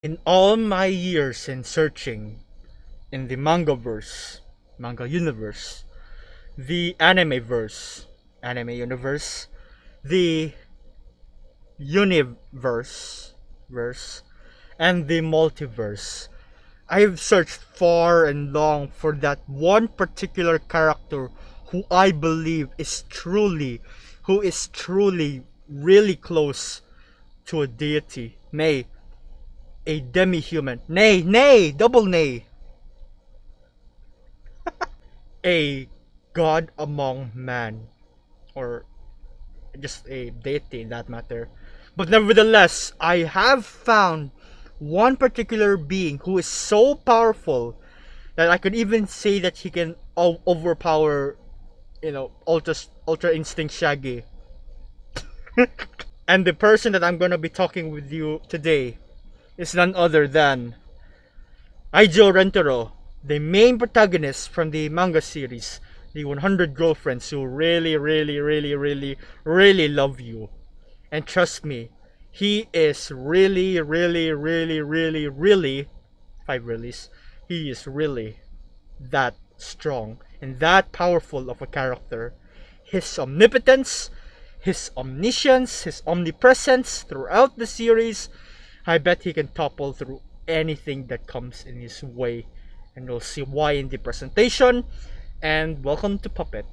In all my years in searching in the manga universe, the anime universe, the verse, and the multiverse, I have searched far and long for that one particular character who I believe who is truly really close to a deity, nay, a demi-human, double nay, a god among man, or just a deity in that matter. But nevertheless, I have found one particular being who is so powerful that I could even say that he can overpower, Ultra Instinct Shaggy. And the person that I'm gonna be talking with you today is none other than Aijou Rentarou, the main protagonist from the manga series, the 100 girlfriends who really, really, really, really, really love you. And trust me, he is really, really, really, really, really, 5 reallys, he is really that strong and that powerful of a character. His omnipotence, his omniscience, his omnipresence throughout the series, I bet he can topple through anything that comes in his way. And we'll see why in the presentation. And welcome to Puppet.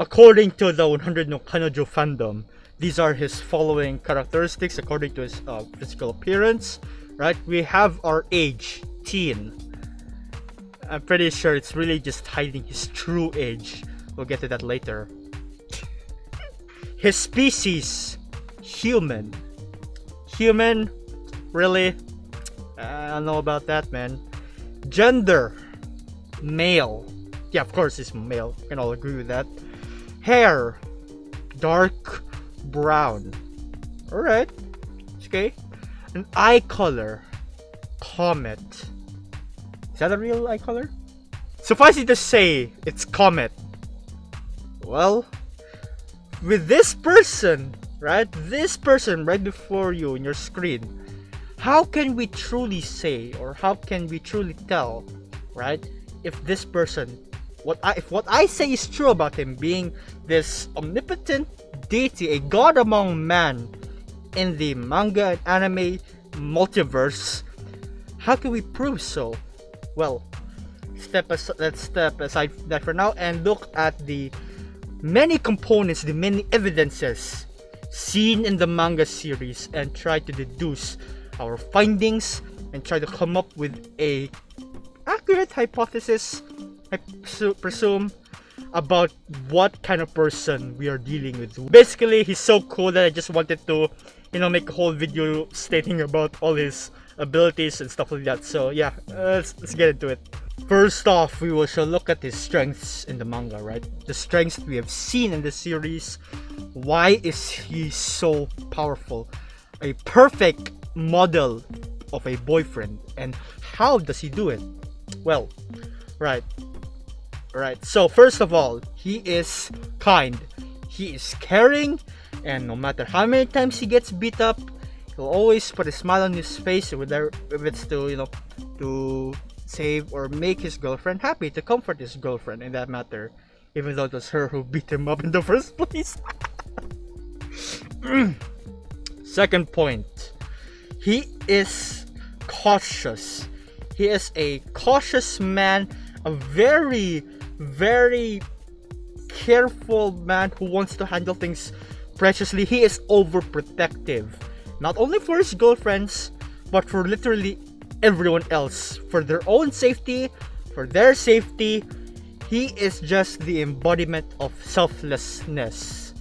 According to the 100 no Kanojo fandom, these are his following characteristics according to his physical appearance. Right, we have our age, teen. I'm pretty sure it's really just hiding his true age. We'll get to that later. His species, human. Human, really? I don't know about that, man. Gender, male. Yeah, of course he's male. Can all agree with that. Hair, dark brown. Alright, okay. An eye color, comet. Is that a real eye color? Suffice it to say, it's comet. Well, with this person, right? This person right before you in your screen, how can we truly say, or how can we truly tell, right? If this person, if what I say is true about him being this omnipotent deity, a god among man in the manga and anime multiverse, how can we prove so? Well, let's step aside that for now and look at the many components, the many evidences seen in the manga series and try to deduce our findings and try to come up with a accurate hypothesis, I presume, about what kind of person we are dealing with. Basically, he's so cool that I just wanted to, make a whole video stating about all his abilities and stuff like that. So yeah, let's get into it. First off, we shall look at his strengths in the manga, right? The strengths we have seen in the series. Why is he so powerful? A perfect model of a boyfriend. And how does he do it? Well, right. So first of all, he is kind. He is caring, and no matter how many times he gets beat up, he'll always put a smile on his face, whether if it's to save or make his girlfriend happy, to comfort his girlfriend in that matter, even though it was her who beat him up in the first place. Second point, he is cautious. He is a cautious man, a very, very careful man who wants to handle things preciously. He is overprotective, not only for his girlfriends, but for literally everyone else, for their own safety, for their safety. He is just the embodiment of selflessness.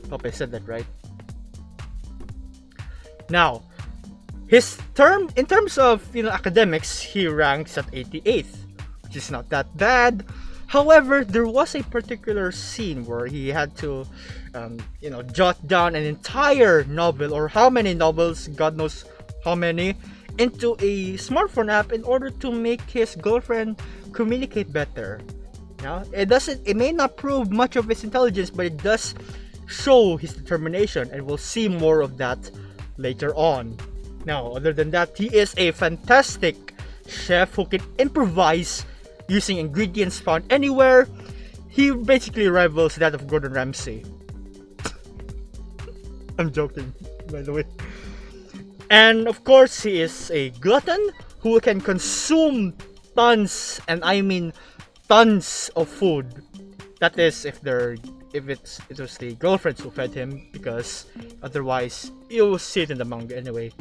Hope I said that right. Now, in terms of academics, he ranks at 88th, which is not that bad. However, there was a particular scene where he had to, jot down an entire novel, or how many novels, God knows how many, into a smartphone app in order to make his girlfriend communicate better. It may not prove much of his intelligence, but it does show his determination, and we'll see more of that later on. Now, other than that, he is a fantastic chef who can improvise using ingredients found anywhere. He basically rivals that of Gordon Ramsay. I'm joking, by the way. And of course, he is a glutton who can consume tons, and I mean tons of food. That is, if it was the girlfriends who fed him, because otherwise you'll see it in the manga anyway.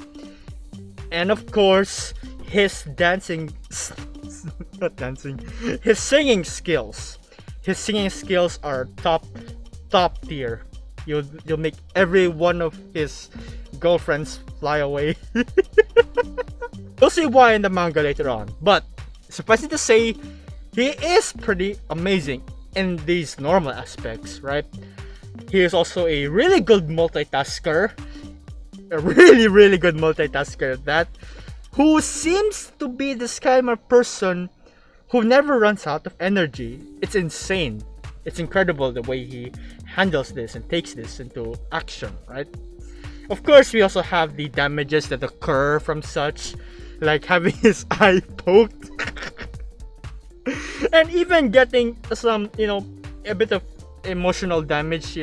And of course, his his singing skills. His singing skills are top tier. You'll make every one of his girlfriends fly away. We'll see why in the manga later on. But suffice it to say, he is pretty amazing in these normal aspects, right? He is also a really good multitasker. A really good multitasker at that. Who seems to be this kind of person who never runs out of energy. It's insane. It's incredible the way he handles this and takes this into action, right? Of course, we also have the damages that occur from such, like having his eye poked. And even getting some, a bit of emotional damage,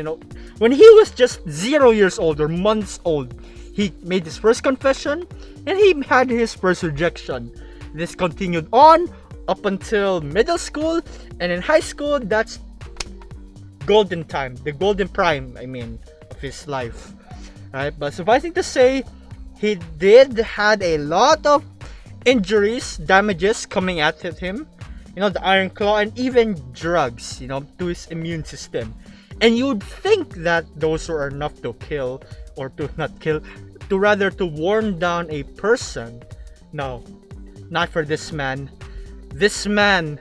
When he was just 0 years old or months old, he made his first confession and he had his first rejection. This continued on up until middle school, and in high school, that's golden time, the golden prime, of his life. Right? But sufficing to say, he had a lot of injuries, damages coming at him. The Iron Claw, and even drugs, to his immune system. And you'd think that those were enough to kill, or to not kill, to rather to worn down a person. No, not for this man. This man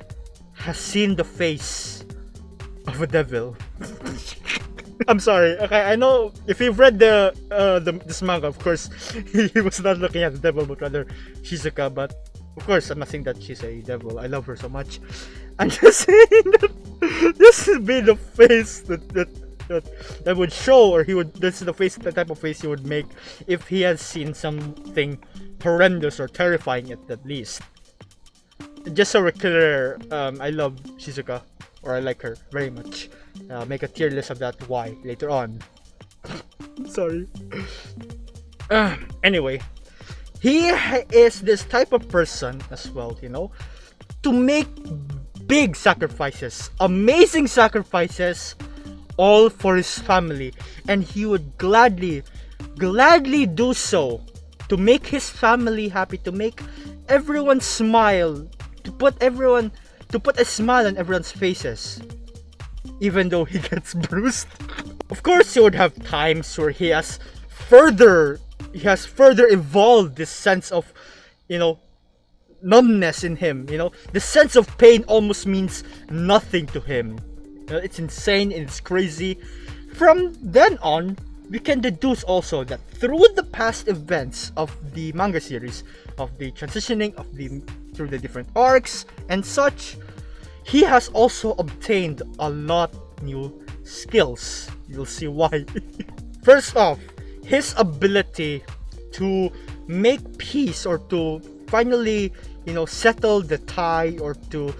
has seen the face of a devil. I'm sorry. Okay, I know if you've read this manga, of course, he was not looking at the devil, but rather Shizuka. But of course, I'm not saying that she's a devil. I love her so much. I'm just saying that this would be the face that would show, or this is the type of face he would make if he has seen something horrendous or terrifying at least. Just so we're clear, I love Shizuka, or I like her very much. Make a tier list of that why later on. Sorry. Anyway, he is this type of person as well, to make big sacrifices, amazing sacrifices, all for his family, and he would gladly do so to make his family happy, to make everyone smile, to put a smile on everyone's faces, even though he gets bruised. Of course, he would have times where he has further evolved this sense of, numbness in him. The sense of pain almost means nothing to him. It's insane and it's crazy. From then on, we can deduce also that through the past events of the manga series, of the transitioning through the different arcs and such, he has also obtained a lot new skills. You'll see why. First off, his ability to make peace, or to finally, settle the tie, or to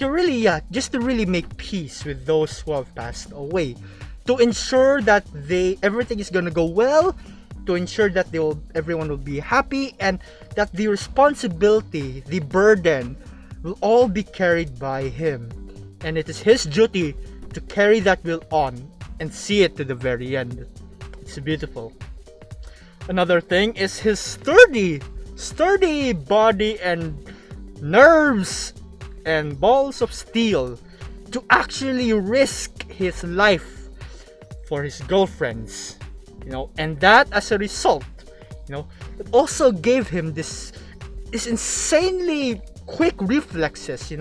really make peace with those who have passed away, to ensure that everything is gonna go well, to ensure that everyone will be happy, and that the responsibility, the burden, will all be carried by him, and it is his duty to carry that will on and see it to the very end. It's beautiful. Another thing is his sturdy body and nerves and balls of steel to actually risk his life for his girlfriends, and that as a result, it also gave him this insanely quick reflexes,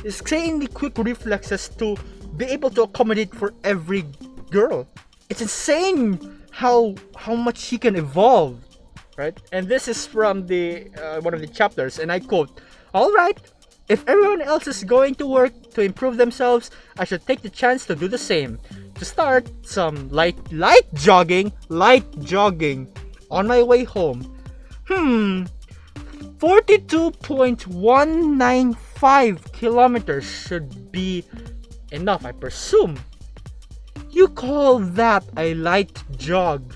insanely quick reflexes to be able to accommodate for every girl. It's insane how much he can evolve, right? And this is from the one of the chapters, and I quote, "All right, if everyone else is going to work to improve themselves, I should take the chance to do the same. To start, some light jogging on my way home. 42.195 kilometers should be enough, I presume. You call that a light jog?"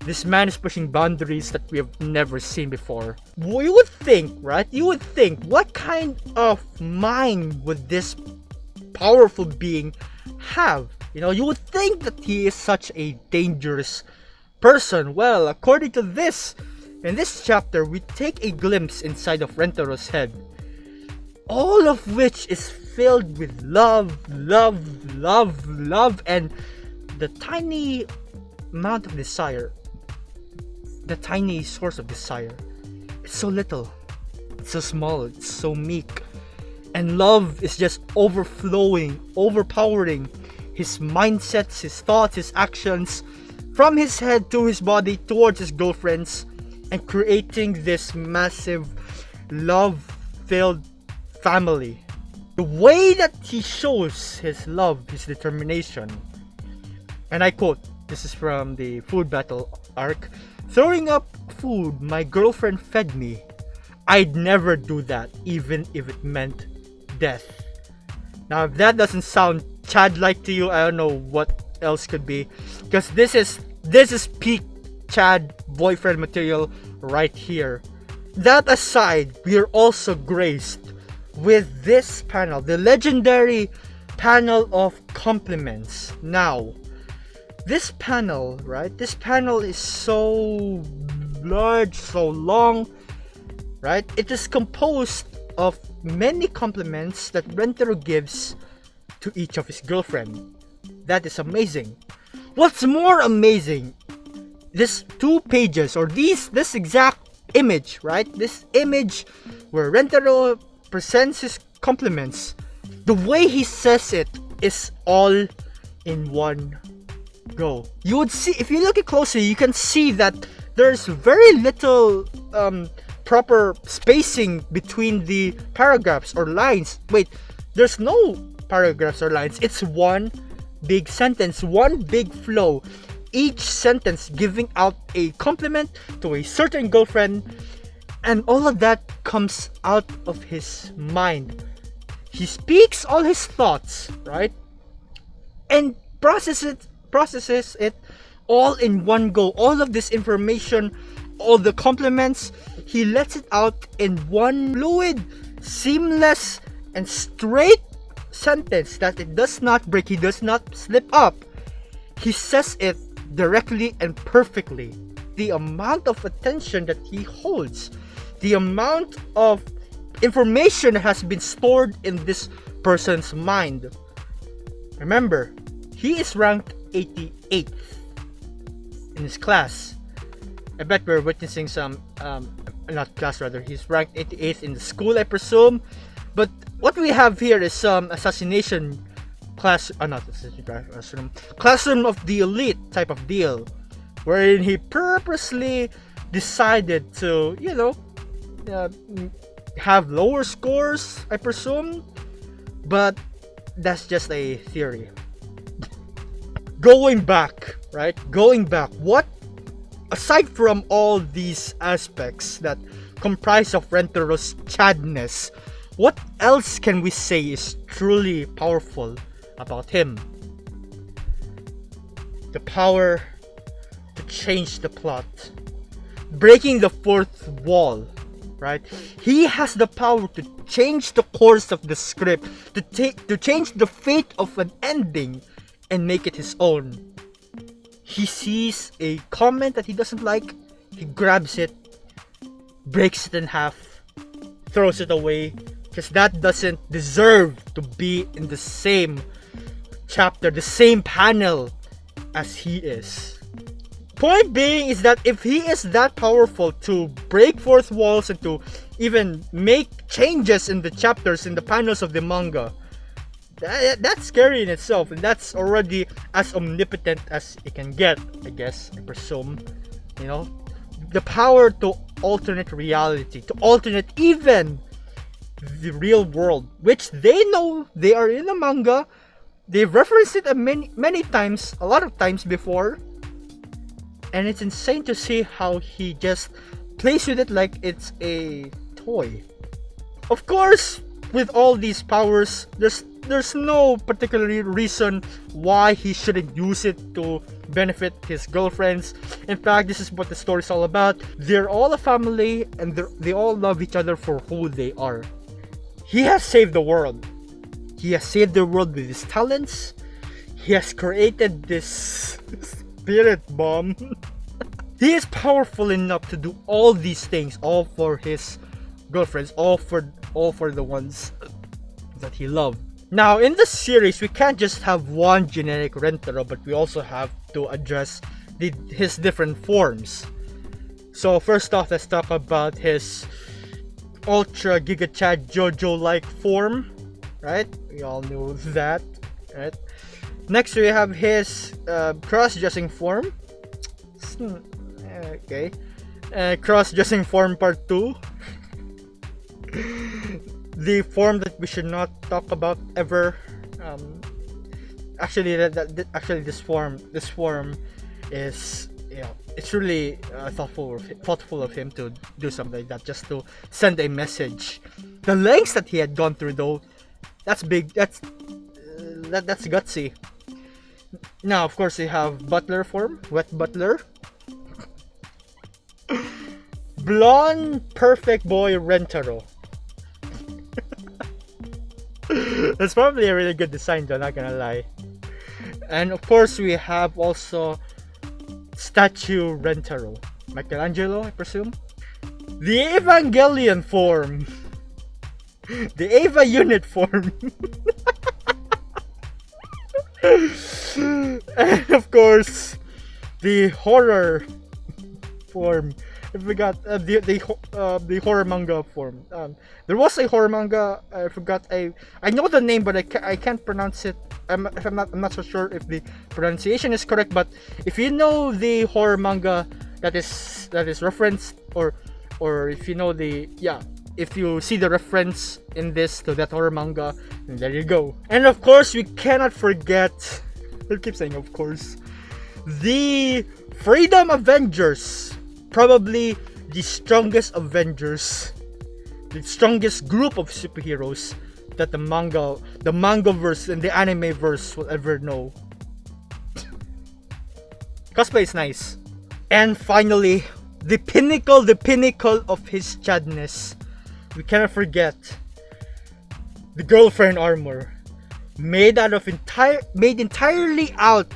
This man is pushing boundaries that we have never seen before. You would think, right? You would think, what kind of mind would this powerful being have? You know, you would think that he is such a dangerous person. Well, according to this, in this chapter, we take a glimpse inside of Rentarou's head. All of which is filled with love, and the tiny amount of desire. The tiny source of desire. It's so little, it's so small, it's so meek. And love is just overflowing, overpowering his mindsets, his thoughts, his actions, from his head to his body towards his girlfriends, and creating this massive, love-filled family. The way that he shows his love, his determination. And I quote, this is from the food battle arc. "Throwing up food my girlfriend fed me. I'd never do that, even if it meant death." Now, if that doesn't sound Chad-like to you, I don't know what else could be. Because this is peak Chad boyfriend material right here. That aside, we are also graced with this panel, the legendary panel of compliments. Now, this panel, right? This panel is so large, so long, right? It is composed of many compliments that Rentarou gives to each of his girlfriend. That is amazing. What's more amazing, this 2 pages, or this exact image, right? This image where Rentarou presents his compliments, the way he says it is all in one go. You would see, if you look it closely, you can see that there's very little proper spacing between the paragraphs or lines. Wait, there's no paragraphs or lines. It's one big sentence, one big flow. Each sentence giving out a compliment to a certain girlfriend, and all of that comes out of his mind. He speaks all his thoughts, right? And processes it all in one go. All of this information, all the compliments, he lets it out in one fluid, seamless, and straight sentence that it does not break, he does not slip up. He says it directly and perfectly. The amount of attention that he holds, the amount of information that has been stored in this person's mind. Remember, he is ranked 88th in his class. I bet we're witnessing some, not class rather, he's ranked 88th in the school, I presume. But what we have here is some assassination class, not assassination classroom of the elite type of deal, wherein he purposely decided to, have lower scores, I presume. But that's just a theory. Going back, what, aside from all these aspects that comprise of Rentarou's Chadness, what else can we say is truly powerful about him? The power to change the plot, breaking the fourth wall, right? He has the power to change the course of the script, to change the fate of an ending and make it his own. He sees a comment that he doesn't like, he grabs it, breaks it in half, throws it away, because that doesn't deserve to be in the same chapter, the same panel as he is. Point being is that if he is that powerful to break fourth walls and to even make changes in the chapters, in the panels of the manga. That's scary in itself, and that's already as omnipotent as it can get, I guess, I presume. You know, the power to alternate reality, to alternate even the real world, which they know they are in the manga. They've referenced it many times, a lot of times before, and it's insane to see how he just plays with it like it's a toy. Of course, with all these powers, there's no particular reason why he shouldn't use it to benefit his girlfriends. In fact, this is what the story's all about. They're all a family, and they all love each other for who they are. He has saved the world. He has saved the world with his talents. He has created this spirit bomb. He is powerful enough to do all these things, all for his girlfriends, all for the ones that he loved. Now, in the series, we can't just have one generic Rentarou, but we also have to address his different forms. So first off, let's talk about his Ultra Giga Chad Jojo-like form, right? We all know that, right? Next, we have his cross-dressing form. Okay. Cross-dressing form part 2. The form that we should not talk about ever. Actually, this form is, you know, it's really thoughtful of him to do something like that, just to send a message. The lengths that he had gone through, though, that's big. That's gutsy. Now, of course, we have butler form, wet butler. Blonde perfect boy Rentarou. That's probably a really good design, though, not gonna lie. And of course, we have also statue Rentarou, Michelangelo, I presume. The Evangelion form. The Eva unit form. And of course, the horror form. I forgot the horror manga form. There was a horror manga. I forgot. I know the name, but I can't pronounce it. I'm not so sure if the pronunciation is correct. But if you know the horror manga that is referenced, or if you know if you see the reference in this to that horror manga, then there you go. And of course, we cannot forget. I keep saying of course. The Freedom Avengers. Probably the strongest Avengers, the strongest group of superheroes that the manga-verse and the anime-verse will ever know. Cosplay is nice. And finally, the pinnacle of his chadness. We cannot forget the girlfriend armor, made entirely out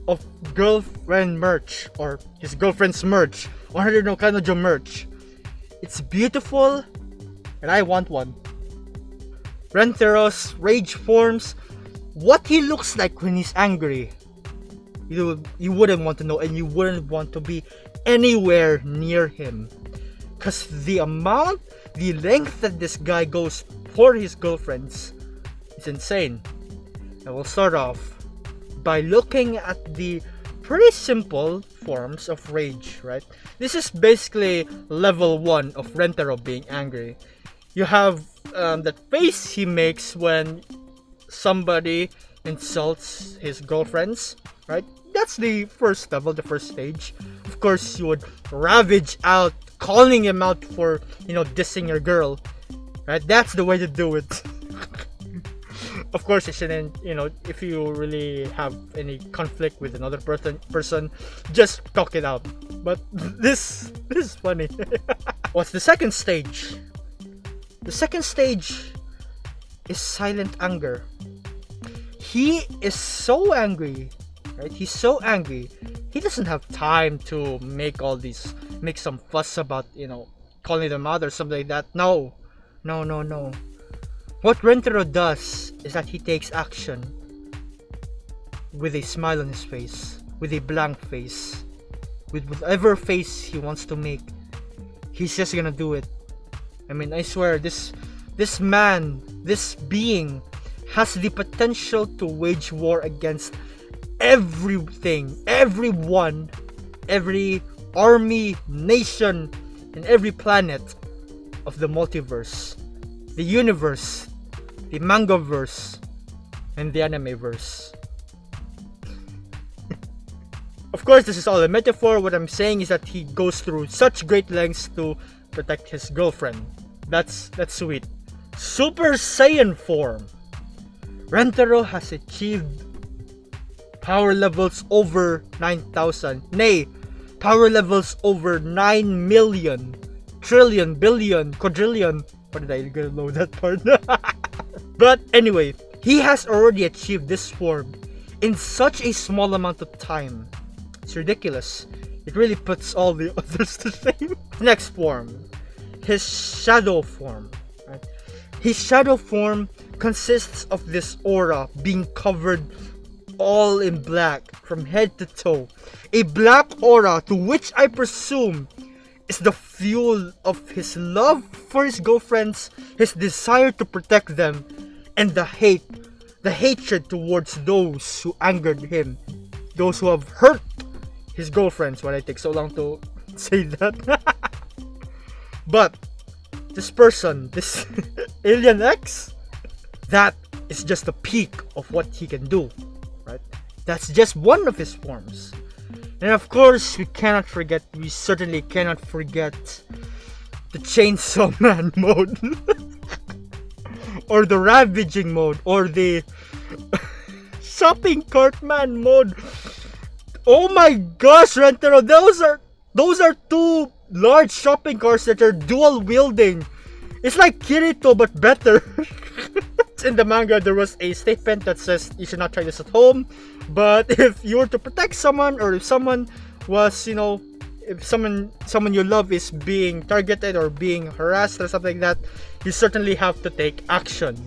of girlfriend merch, or his girlfriend's merch, or I don't know, Kanojo merch. It's beautiful, and I want one. Rentarou's rage forms, what he looks like when he's angry. You wouldn't want to know, and you wouldn't want to be anywhere near him. Cause the length that this guy goes for his girlfriends is insane. And we'll start off by looking at the pretty simple forms of rage, right? This is basically level 1 of Rentarou being angry. You have that face he makes when somebody insults his girlfriends, right? That's the first level, the first stage. Of course, you would ravage out, calling him out for, dissing your girl, right? That's the way to do it. Of course, you shouldn't, if you really have any conflict with another person, just talk it out. But this is funny. What's the second stage? The second stage is silent anger. He is so angry, right? He's so angry. He doesn't have time to make some fuss about, calling them out or something like that. No. What Rentarou does is that he takes action with a smile on his face, with a blank face, with whatever face he wants to make. He's just gonna do it. I mean, I swear, this man, this being, has the potential to wage war against everything, everyone, every army, nation, and every planet of the multiverse, the universe, the manga-verse, and the anime-verse. Of course, this is all a metaphor. What I'm saying is that he goes through such great lengths to protect his girlfriend. That's sweet. Super Saiyan form. Rentarou has achieved power levels over 9,000. Nay, power levels over 9 million, trillion, billion, quadrillion. What did I know that part? But anyway, he has already achieved this form in such a small amount of time. It's ridiculous. It really puts all the others to shame. Next form, his shadow form. Right? His shadow form consists of this aura being covered all in black from head to toe. A black aura to which I presume is the fuel of his love for his girlfriends, his desire to protect them, and the hatred towards those who angered him, those who have hurt his girlfriends. Why I take so long to say that? But this person, this Alien X, that is just a peak of what he can do, right? That's just one of his forms. And of course, we certainly cannot forget the Chainsaw Man mode, or the Ravaging mode, or the Shopping Cart Man mode. Oh my gosh, Rentarou, those are two large shopping carts that are dual wielding. It's like Kirito but better. In the manga, there was a statement that says you should not try this at home, but if you were to protect someone, or if someone was, if someone you love is being targeted or being harassed or something like that, you certainly have to take action.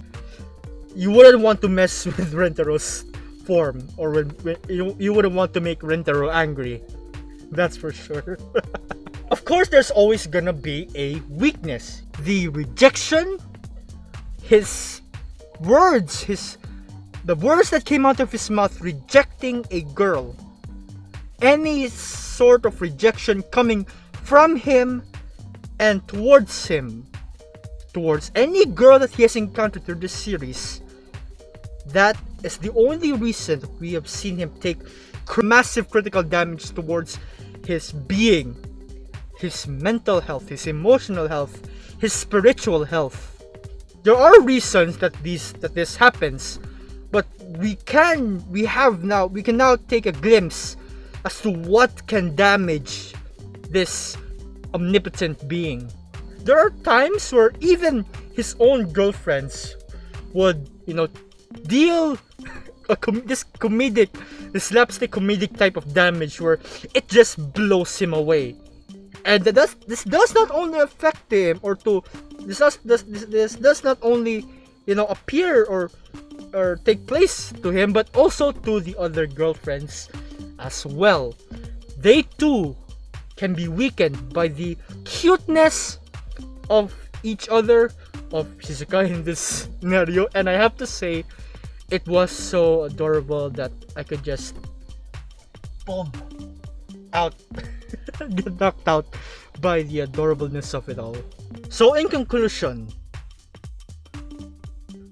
You wouldn't want to mess with Rentarou's form, or you wouldn't want to make Rentarou angry. That's for sure. Of course, there's always gonna be a weakness. The rejection, his words, the words that came out of his mouth rejecting a girl. Any sort of rejection coming from him and towards him, towards any girl that he has encountered through this series, that is the only reason that we have seen him take massive critical damage towards his being, his mental health, his emotional health, his spiritual health. There are reasons that this happens, but we can now take a glimpse as to what can damage this omnipotent being. There are times where even his own girlfriends would, deal this slapstick comedic type of damage where it just blows him away. And this does not only affect him, or this does not only appear or take place to him, but also to the other girlfriends as well. They too can be weakened by the cuteness of each other, of Shizuka in this scenario. And I have to say, it was so adorable that I could just boom out get knocked out by the adorableness of it all. So in conclusion,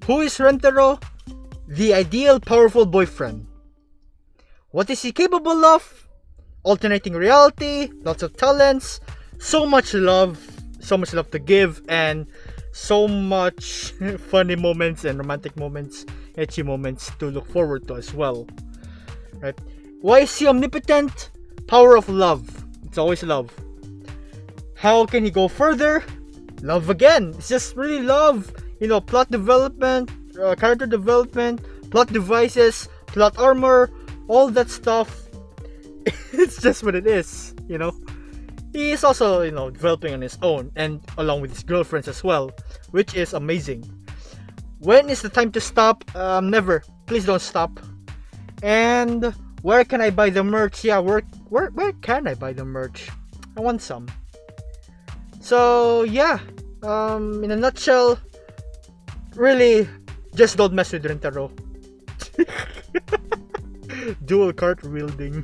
who is Rentarou? The ideal powerful boyfriend. What is he capable of? Alternating reality, lots of talents, so much love to give, and so much funny moments and romantic moments, ecchi moments to look forward to as well. Right? Why is he omnipotent? Power of love. It's always love. How can he go further? Love again. It's just really love. Plot development, character development, plot devices, plot armor, all that stuff. It's just what it is. He is also, developing on his own, and along with his girlfriends as well, which is amazing. When is the time to stop? Never. Please don't stop. And where can I buy the merch? Yeah, where can I buy the merch? I want some. So yeah, In a nutshell, really, just don't mess with Rentarou. Dual cart wielding.